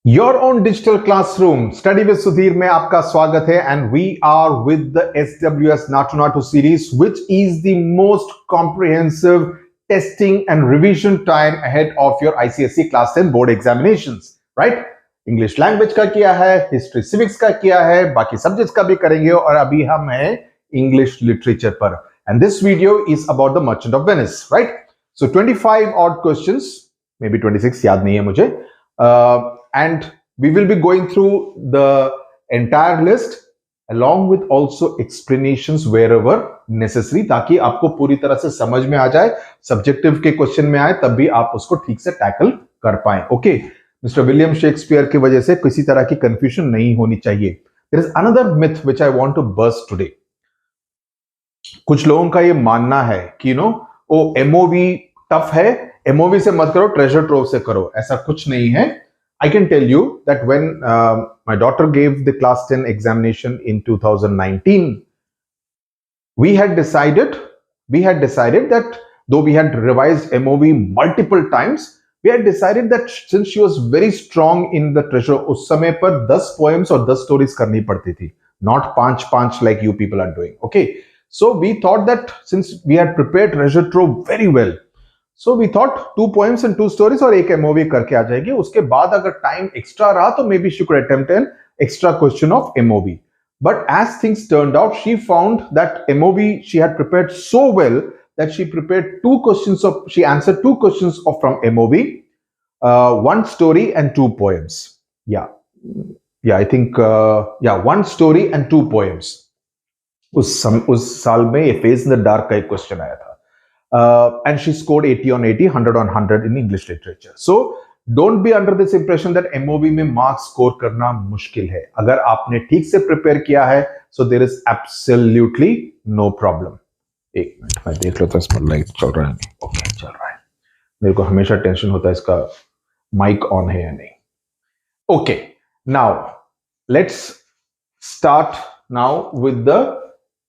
Your own digital classroom, Study with Sudhir में आपका स्वागत है and we are with the SWS Naatu-Naatu series, which is the most comprehensive testing and revision time ahead of your ICSE class 10 board examinations, right? English language का किया है, history civics का किया है, बाकी subjects का भी करेंगे और अभी हम हैं English literature पर. And this video is about the Merchant of Venice, right? So 25 odd questions, maybe 26, याद नहीं है मुझे. And we will be going through the entire list along with also explanations wherever necessary, ताकि आपको पूरी तरह से समझ में आ जाए, सब्जेक्टिव के क्वेश्चन में आए तब भी आप उसको ठीक से टैकल कर पाए. ओके, मिस्टर विलियम शेक्सपियर की वजह से किसी तरह की कंफ्यूजन नहीं होनी चाहिए. There is another myth which I want to burst today. कुछ लोगों का ये मानना है कि ओ एमओवी टफ है, एमओवी से मत करो, ट्रेजर ट्रोव से करो. ऐसा कुछ नहीं है. I can tell you that when my daughter gave the class 10 examination in 2019, we had decided that though we had revised MOV multiple times, we had decided that since she was very strong in the treasure, उस समय पर 10 poems और 10 stories करनी पड़ती थी, not 5 like you people are doing. Okay, so we thought that since we had prepared treasure trove very well, so we thought 2 poems and 2 stories और एक MOV करके आ जाएगी. उसके बाद अगर टाइम एक्स्ट्रा रहा तो maybe she could attempt an extra question of MOV. But as things turned out, she found that MOV she had prepared so well that she answered 2 questions from MOV, 1 story and 2 poems. I think 1 story and 2 poems. उस साल में ये phase in the dark का एक question आया था. And she scored 80 on 80, 100 on 100 in English literature. So don't be under this impression that MOV में marks score करना मुश्किल है. अगर आपने ठीक से प्रिपेयर किया है, so there is absolutely no problem. एक मिनट मैं देख लेता हूँ इसमें लाइट चल रहा है नहीं. ओके, चल रहा है. मेरे को हमेशा टेंशन होता है इसका माइक ऑन है या नहीं. Okay, now let's start now with the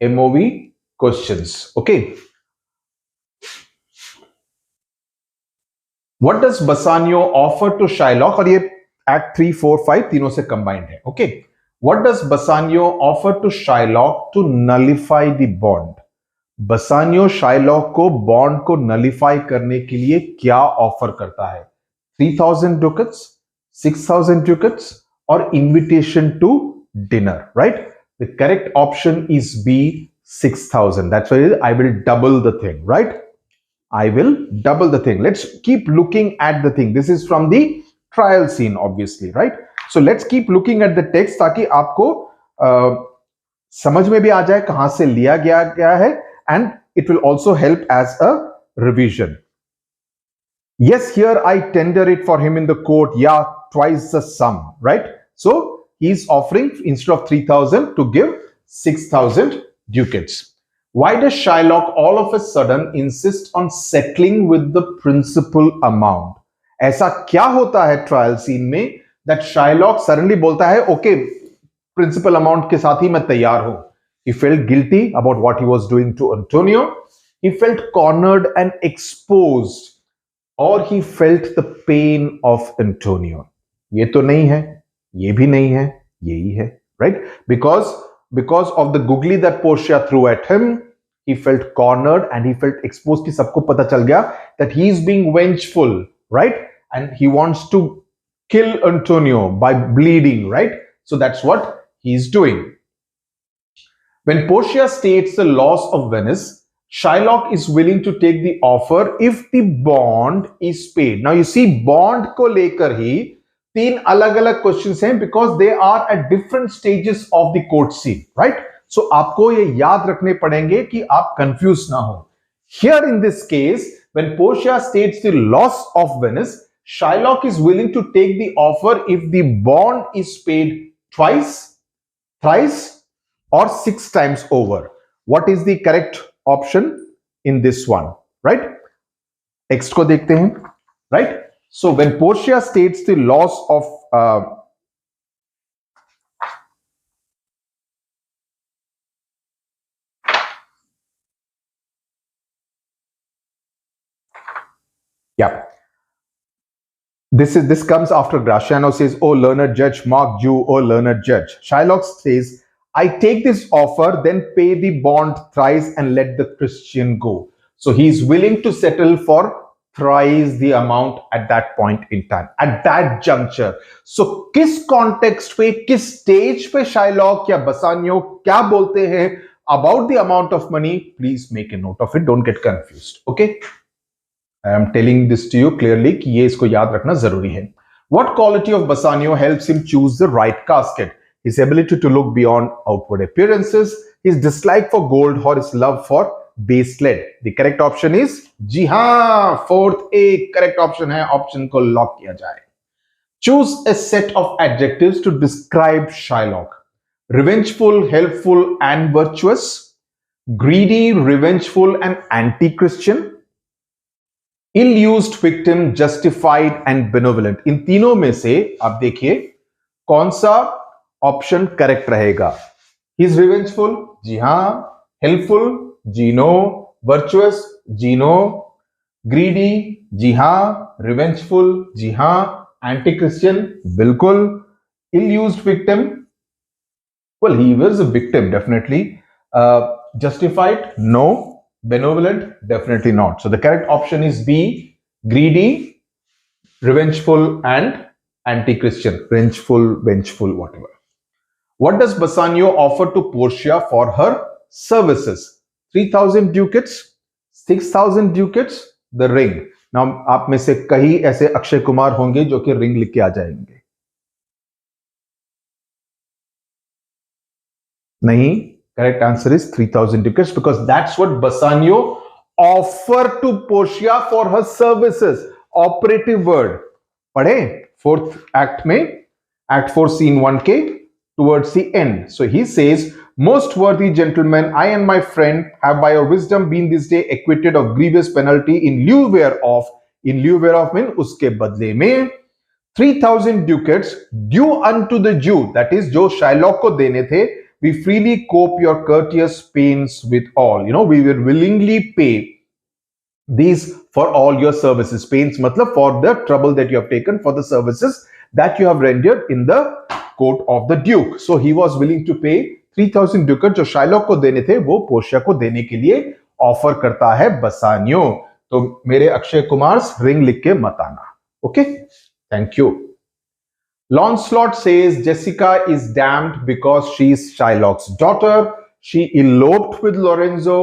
MOV questions. Okay. What does Bassanio offer to Shylock? और ये Act 3, 4, 5 तीनों से combined है. Okay. What does Bassanio offer to Shylock to nullify the bond? Bassanio Shylock को bond को nullify करने के लिए क्या ऑफर करता है? 3000 ducats, 6000 ducats और invitation to dinner, right? The correct option is B, 6000. That's why I will double the thing, right? I will double the thing. Let's keep looking at the thing. This is from the trial scene, obviously, right? So let's keep looking at the text ताकि आपको समझ में भी आ जाए कहां से लिया गया है, and it will also help as a revision. Yes, here I tender it for him in the court. Yeah, twice the sum, right? So he's offering instead of 3000 to give 6000 ducats. Why does Shylock all of a sudden insist on settling with the principal amount? ऐसा क्या होता है trial scene में that Shylock suddenly बोलता है okay, principal amount के साथ ही मैं तैयार हूं. He felt guilty about what he was doing to Antonio. He felt cornered and exposed, or he felt the pain of Antonio. ये तो नहीं है, ये भी नहीं है, यही है, right? Because of the googly that Portia threw at him, he felt cornered and he felt exposed. कि सबको पता चल गया that he is being vengeful, right? And he wants to kill Antonio by bleeding, right? So that's what he is doing. When Portia states the loss of Venice, Shylock is willing to take the offer if the bond is paid. Now you see, bond को लेकर ही 3 अलग-अलग questions हैं because they are at different stages of the court scene, right? So आपको ये याद रखने पड़ेंगे कि आप confused ना हो. Here in this case, when Portia states the loss of Venice, Shylock is willing to take the offer if the bond is paid twice, thrice, or 6 times over. What is the correct option in this one, right? Text को देखते हैं, right? So when Portia states the loss of This comes after Graciano says, "Oh learned judge, mark Jew, oh learned judge." Shylock says, "I take this offer, then pay the bond thrice and let the Christian go." So he's willing to settle for thrice the amount at that point in time, at that juncture. So किस context पे, किस stage पे Shylock या Bassanio क्या बोलते हैं about the amount of money? Please make a note of it. Don't get confused. Okay. I am telling this to you clearly कि ये इसको याद रखना जरूरी है. What quality of Bassanio helps him choose the right casket? His ability to look beyond outward appearances, his dislike for gold, or his love for base lead. The correct option is जी हाँ, fourth A correct option है. Option को lock किया जाए. Choose a set of adjectives to describe Shylock. Revengeful, helpful, and virtuous. Greedy, revengeful, and anti-Christian. ill-used victim, justified and benevolent. इन तीनों में से आप देखिए कौन सा ऑप्शन करेक्ट रहेगा. ही इज रिवेंजफुल, जी हां. हेल्पफुल, जी नो. वर्चुअस, जी नो. ग्रीडी, जी हां. रिवेंजफुल, जी हां. एंटी क्रिश्चियन, बिल्कुल. ill-used victim, well, he was a victim definitely. Justified, no. Benevolent, definitely not. So the correct option is B, greedy, revengeful, and anti-Christian. Vengeful, whatever. What does Bassanio offer to Portia for her services? 3,000 ducats, 6,000 ducats, the ring. Now, आप में से कई ऐसे अक्षय कुमार होंगे जो कि ring लिख के आ जाएंगे. नहीं. Correct answer is 3,000 ducats because that's what Bassanio offered to Portia for her services. Operative word. पढ़े fourth act में, act 4 scene 1 towards the end. So he says, "Most worthy gentlemen, I and my friend have by your wisdom been this day acquitted of grievous penalty in lieu whereof mean उसके बदले में 3,000 ducats due unto the Jew, that is जो Shylock को देने थे. We freely cope your courteous pains with all. We will willingly pay these for all your services. Pains matlab for the trouble that you have taken, for the services that you have rendered in the court of the Duke. So he was willing to pay 3,000 ducats जो Shylock को देने थे वो Portia को देने के लिए offer करता है बसानियो. तो मेरे अक्षय कुमार रिंग लिख के मत आना. Okay, thank you. Lancelot says Jessica is damned because she is Shylock's daughter. She eloped with Lorenzo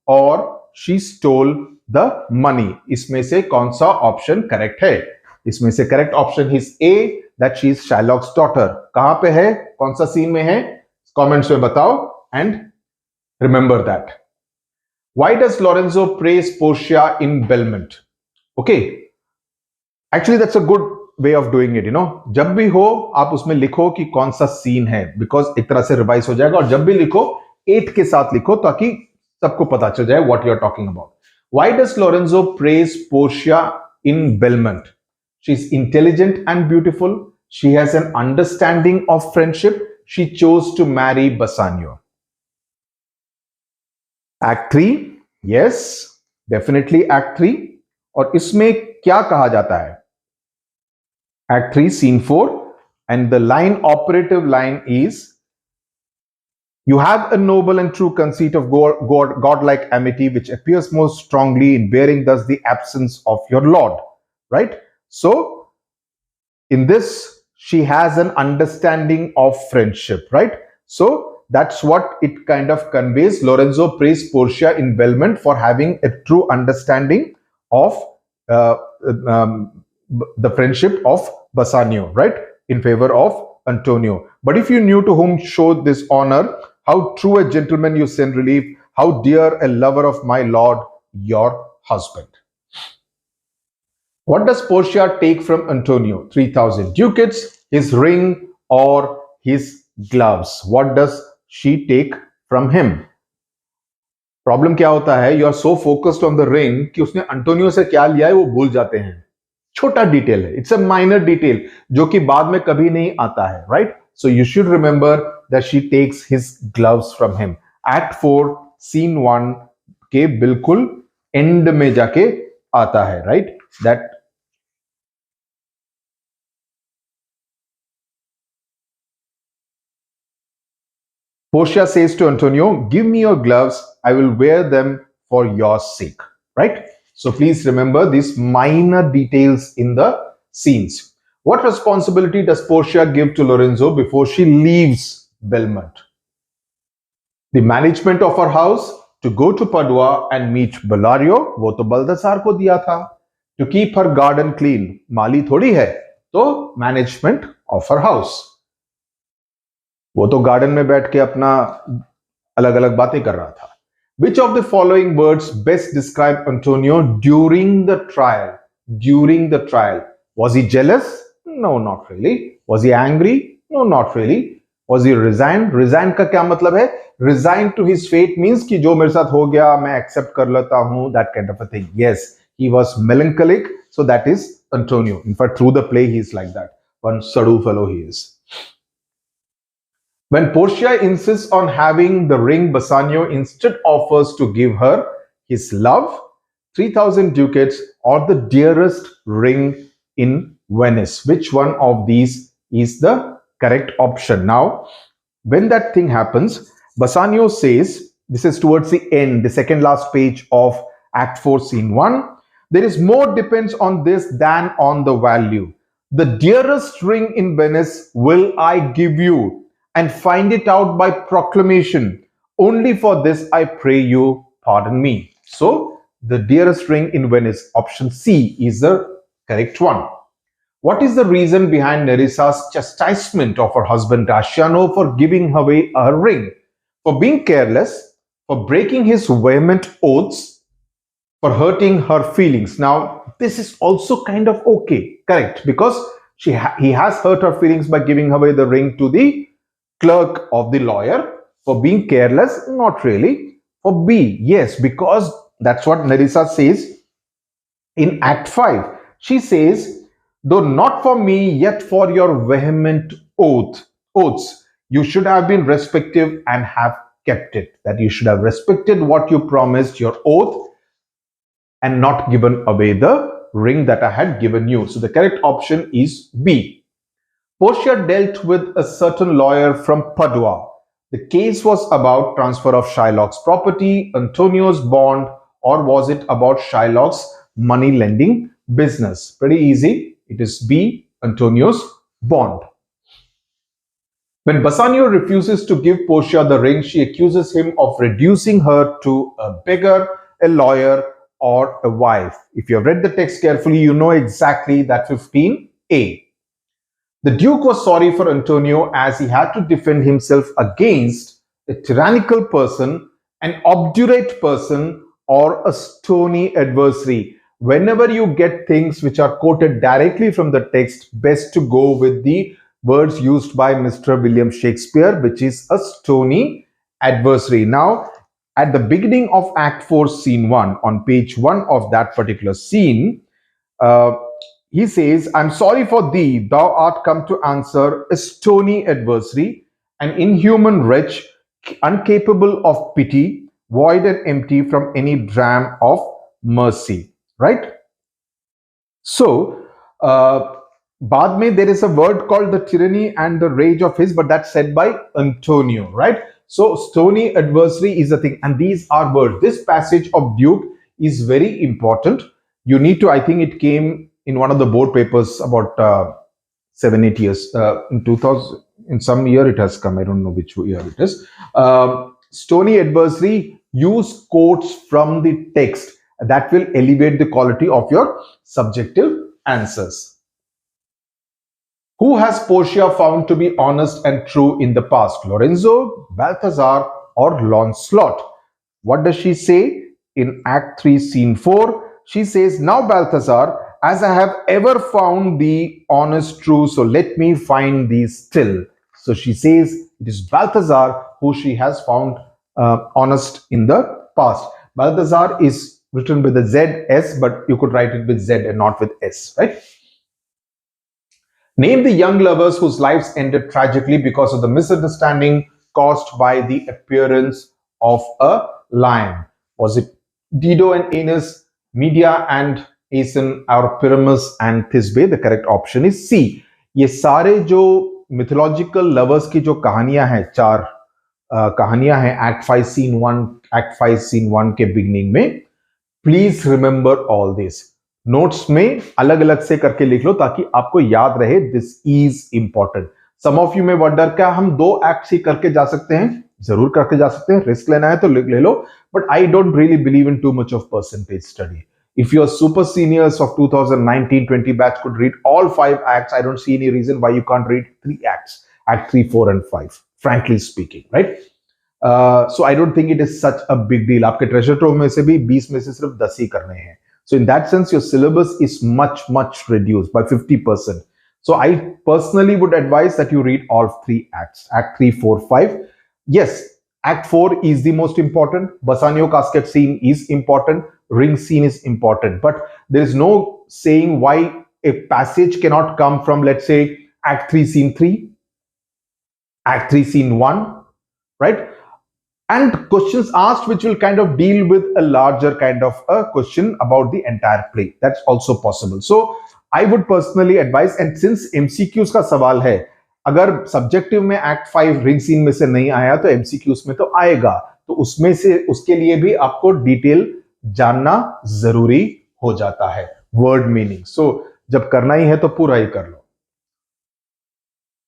or she stole the money. इसमें से कौन सा ऑप्शन करेक्ट है? इसमें से correct option is A, that she is Shylock's daughter. कहां पे है? कौन सा सीन में है? कमेंट्स में बताओ and remember that. Why does Lorenzo praise Portia in Belmont? Okay, actually that's a good way of doing it. जब भी हो आप उसमें लिखो कि कौन सा सीन है, बिकॉज एक तरह से रिवाइज हो जाएगा. और जब भी लिखो 8 के साथ लिखो ताकि सबको पता चल जाए what you are talking about. Why does Lorenzo praise Portia in Belmont? She is intelligent and beautiful. She has an understanding of friendship. She chose to marry Bassanio. Act 3, yes, definitely act 3. और इसमें क्या कहा जाता है? Act 3, scene 4, and the operative line is, "You have a noble and true conceit of godlike amity, which appears most strongly in bearing thus the absence of your lord." Right? So, in this, she has an understanding of friendship, right? So, that's what it kind of conveys. Lorenzo praised Portia in Belmont for having a true understanding of the friendship of Bassanio, right, in favor of Antonio. But if you knew to whom showed this honor, how true a gentleman you send relief, how dear a lover of my lord, your husband. What does Portia take from Antonio? 3,000 ducats, his ring, or his gloves? What does she take from him? Problem क्या होता है? You are so focused on the ring कि उसने Antonio से क्या लिया है वो भूल जाते हैं. छोटा डिटेल है, इट्स अ माइनर डिटेल जो कि बाद में कभी नहीं आता है, right? So you should remember that she takes his gloves from him. Act 4 scene 1 के बिल्कुल एंड में जाके आता है, right? That Portia says to Antonio, give me your gloves, I will wear them for your sake, right? So please remember these minor details in the scenes. What responsibility does Portia give to Lorenzo before she leaves Belmont? The management of her house, to go to Padua and meet Bellario, वो तो बल्दासार को दिया था. To keep her garden clean, माली थोड़ी है, तो management of her house. वो तो गार्डन में बैठ के अपना अलग अलग बातें कर रहा था. Which of the following words best describe Antonio during the trial? During the trial. Was he jealous? No, not really. Was he angry? No, not really. Was he resigned? Resigned का क्या मतलब है? Resigned to his fate means कि जो मेरे साथ हो गया मैं accept कर लेता हूँ, that kind of a thing. Yes, he was melancholic, so that is Antonio. In fact, through the play he is like that. One sadu fellow he is. When Portia insists on having the ring, Bassanio instead offers to give her his love, 3,000 ducats, or the dearest ring in Venice. Which one of these is the correct option? Now, when that thing happens, Bassanio says, this is towards the end, the second last page of Act 4, Scene 1, there is more depends on this than on the value. The dearest ring in Venice will I give you, and find it out by proclamation. Only for this I pray you pardon me. So, the dearest ring in Venice, option C, is the correct one. What is the reason behind Nerissa's chastisement of her husband Gratiano for giving away her ring? For being careless, for breaking his vehement oaths, for hurting her feelings. Now, this is also kind of okay, correct, because he has hurt her feelings by giving away the ring to the clerk of the lawyer. For being careless, not really. For B, yes, because that's what Nerissa says in Act 5. She says, though not for me, yet for your vehement oaths, you should have been respective and have kept it. That you should have respected what you promised, your oath, and not given away the ring that I had given you. So the correct option is B. Portia dealt with a certain lawyer from Padua. The case was about transfer of Shylock's property, Antonio's bond, or was it about Shylock's money lending business? Pretty easy. It is B, Antonio's bond. When Bassanio refuses to give Portia the ring, she accuses him of reducing her to a beggar, a lawyer, or a wife. If you have read the text carefully, you know exactly that 15A. The Duke was sorry for Antonio as he had to defend himself against a tyrannical person, an obdurate person, or a stony adversary. Whenever you get things which are quoted directly from the text, best to go with the words used by Mr. William Shakespeare, which is a stony adversary. Now, at the beginning of Act 4, Scene 1, on page 1 of that particular scene, he says, I'm sorry for thee, thou art come to answer a stony adversary, an inhuman wretch, incapable of pity, void and empty from any dram of mercy. Right? So, बाद में there is a word called the tyranny and the rage of his, but that's said by Antonio. Right? So, stony adversary is a thing, and these are words. This passage of Duke is very important. You need to, I think it came in one of the board papers about 7-8 years. In 2000, in some year it has come. I don't know which year it is. Stony adversary, use quotes from the text. That will elevate the quality of your subjective answers. Who has Portia found to be honest and true in the past? Lorenzo, Balthazar, or Lancelot? What does she say in Act 3, Scene 4? She says, now Balthazar, as I have ever found thee honest true, so let me find thee still. So she says it is Balthazar who she has found honest in the past. Balthazar is written with a Z-S, but you could write it with Z and not with S, right? Name the young lovers whose lives ended tragically because of the misunderstanding caused by the appearance of a lion. Was it Dido and Aeneas, Medea and Aeson, or Pyramus and Thisbe? The correct option is C. ये सारे जो mythological lovers की जो कहानियां हैं चार कहानियां हैं एक्ट 5 सीन 1, एक्ट 5 सीन 1 के बिगनिंग में. Please remember all this. Notes में अलग अलग से करके लिख लो ताकि आपको याद रहे. This is important. Some of you में वंडर क्या हम 2 एक्ट ही करके जा सकते हैं? जरूर करके जा सकते हैं. रिस्क लेना है तो ले लो, but I don't really believe in too much of percentage study. If your super seniors of 2019-20 batch could read all 5 acts, I don't see any reason why you can't read 3 acts, Act 3, 4 and 5, frankly speaking, right? So I don't think it is such a big deal. आपके treasure trove में से भी 20 में से सिर्फ 10 ही करने हैं. So in that sense, your syllabus is much reduced by 50%. So I personally would advise that you read all 3 acts, Act 3, 4, 5. Yes, Act 4 is the most important. Bassanio casket scene is important. Ring scene is important. But there is no saying why a passage cannot come from, let's say, Act 3, Scene 3, Act 3, Scene 1, right? And questions asked which will kind of deal with a larger kind of a question about the entire play. That's also possible. So I would personally advise, and since MCQs का सवाल है, अगर subjective में act 5 ring scene में से नहीं आया तो एमसीक्यूज में तो आएगा. तो उसमें से उसके लिए भी आपको डिटेल जानना जरूरी हो जाता है, वर्ड मीनिंग. सो जब करना ही है तो पूरा ही कर लो.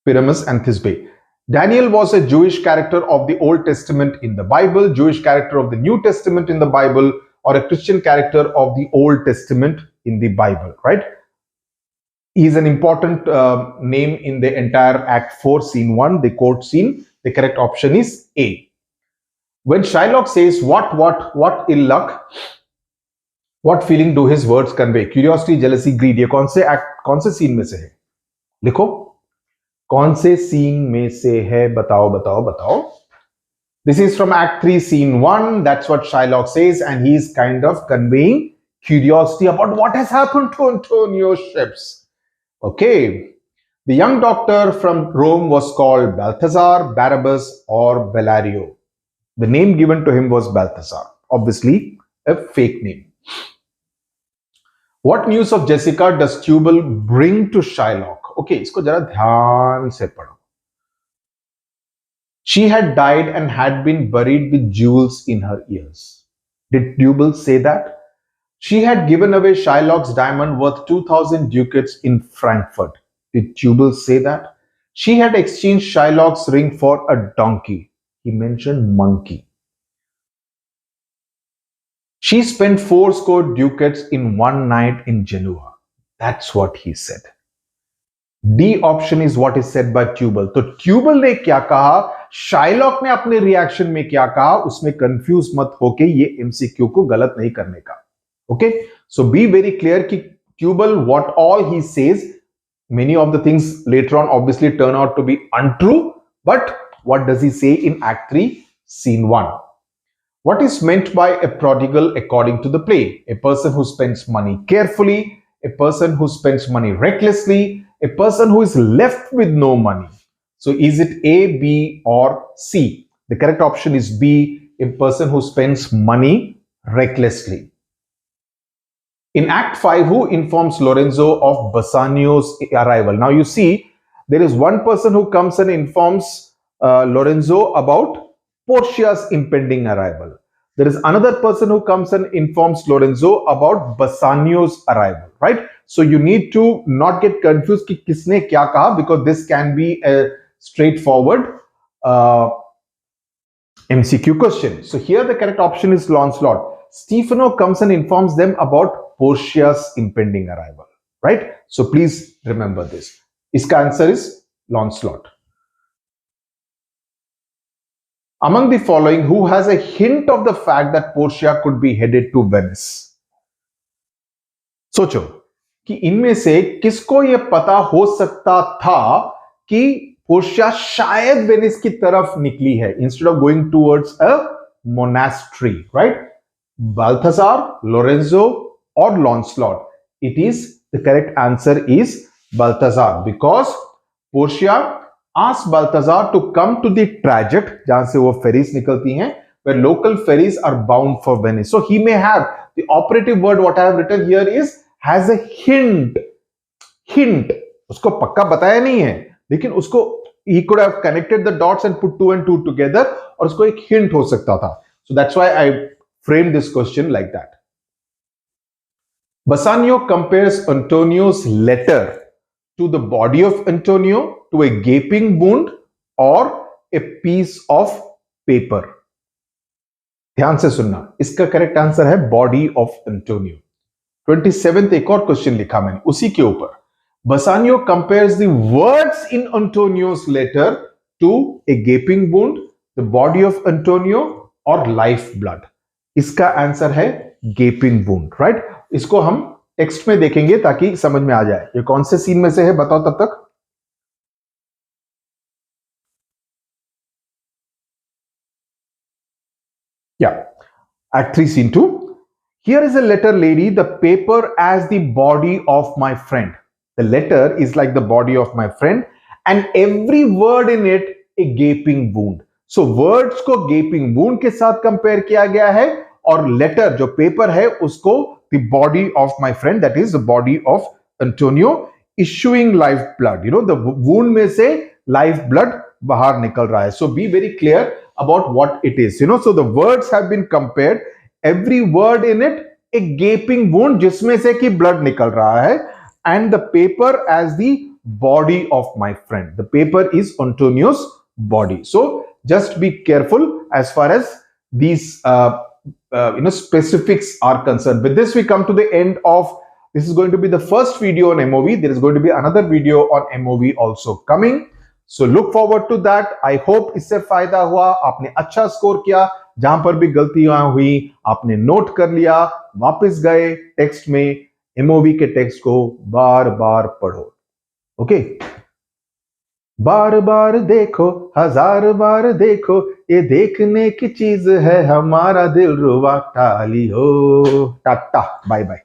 Pyramus and Thisbe. Daniel was a Jewish character of the Old Testament in the Bible, Jewish character of the New Testament in the Bible, or a Christian character of the Old Testament in the Bible, right? He is an important name in the entire Act 4, Scene 1, the court scene. The correct option is A. When Shylock says, what ill luck, what feeling do his words convey? Curiosity, jealousy, greed. ये कौन से scene में से है? लिखो. कौन से scene में से है? बताओ. This is from Act 3, Scene 1. That's what Shylock says, and he is kind of conveying curiosity about what has happened to Antonio's ships. Okay. The young doctor from Rome was called Balthazar, Barabbas, or Bellario. The name given to him was Balthazar, obviously a fake name. What news of Jessica does Tubal bring to Shylock? Okay, इसको जरा ध्यान से पढ़ो. She had died and had been buried with jewels in her ears. Did Tubal say that? She had given away Shylock's diamond worth 2,000 ducats in Frankfurt. Did Tubal say that? She had exchanged Shylock's ring for a donkey. He mentioned monkey. She spent 4 ducats in one night in Genoa. That's what he said. D option is what is said by Tubal. तो Tubal ने क्या कहा, Shylock ने अपने reaction में क्या कहा, उसमें कंफ्यूज मत होके ये MCQ को गलत नहीं करने का. Okay, so be very clear कि Tubal, what all he says, many of the things later on obviously turn out to be untrue, but what does he say in Act 3, Scene 1? What is meant by a prodigal according to the play? A person who spends money carefully, a person who spends money recklessly, a person who is left with no money. So is it A, B, or C? The correct option is B, a person who spends money recklessly. In Act 5, who informs Lorenzo of Bassanio's arrival? Now you see, there is one person who comes and informs Lorenzo about Persia's impending arrival. There is another person who comes and informs Lorenzo about Bassanio's arrival, right? So you need to not get confused कि किसने क्या कहा, because this can be a straightforward MCQ question. So here the correct option is Lancelot. Stefano comes and informs them about Persia's impending arrival, right? So please remember this. Iska answer is Lancelot. Among the following, who has a hint of the fact that Persia could be headed to Venice? सोचो कि इनमें से किसको यह पता हो सकता था कि पोर्शिया शायद वेनिस की तरफ निकली है, instead of going towards a monastery, right? Balthazar, Lorenzo, or Lancelot? It is, the correct answer is Balthazar, because Portia asked Balthazar to come to the traject जहां से वो ferries निकलती हैं, where local ferries are bound for Venice. So he may have, the operative word what I have written here is has a hint. उसको पक्का बताया नहीं है, लेकिन उसको he could have connected the dots and put 2 and 2 together, और उसको एक हिंट हो सकता था. So that's why I framed this question like that. Bassanio compares Antonio's letter to the body of Antonio, to a gaping wound or a piece of paper. ध्यान से सुनना, इसका करेक्ट आंसर है बॉडी ऑफ एंटोनियो. 27th एक और question लिखा मैंने उसी के ऊपर. Bassanio compares the words in Antonio's letter to a gaping wound, the body of Antonio or life blood. इसका आंसर है gaping wound, right? इसको हम टेक्स्ट में देखेंगे ताकि समझ में आ जाए. ये कौन से सीन में से है बताओ तब तक. Yeah, Act 3 Scene 2. Here is a letter, lady, the paper as the body of my friend. The letter is like the body of my friend and every word in it a gaping wound. So words को gaping wound के साथ compare किया गया है और letter जो paper है उसको the body of my friend, that is the body of Antonio, issuing life blood. You know, the wound में से life blood बाहर निकल रहा है. So be very clear about what it is. You know, so the words have been compared. Every word in it a gaping wound जिसमें से कि blood निकल रहा है, and the paper as the body of my friend. The paper is Antonio's body. So just be careful as far as these specifics are concerned. With this we come to the end of, this is going to be the first video on MOV. There is going to be another video on MOV also coming. So look forward to that. I hope इससे फायदा हुआ, आपने अच्छा score किया, जहां पर भी गलतियां हुई आपने नोट कर लिया, वापस गए टेक्स्ट में, एमओवी के टेक्स्ट को बार बार पढ़ो. ओके, बार बार देखो, हजार बार देखो, ये देखने की चीज है, हमारा दिल रुवा टाली हो. Ta-ta, bye bye.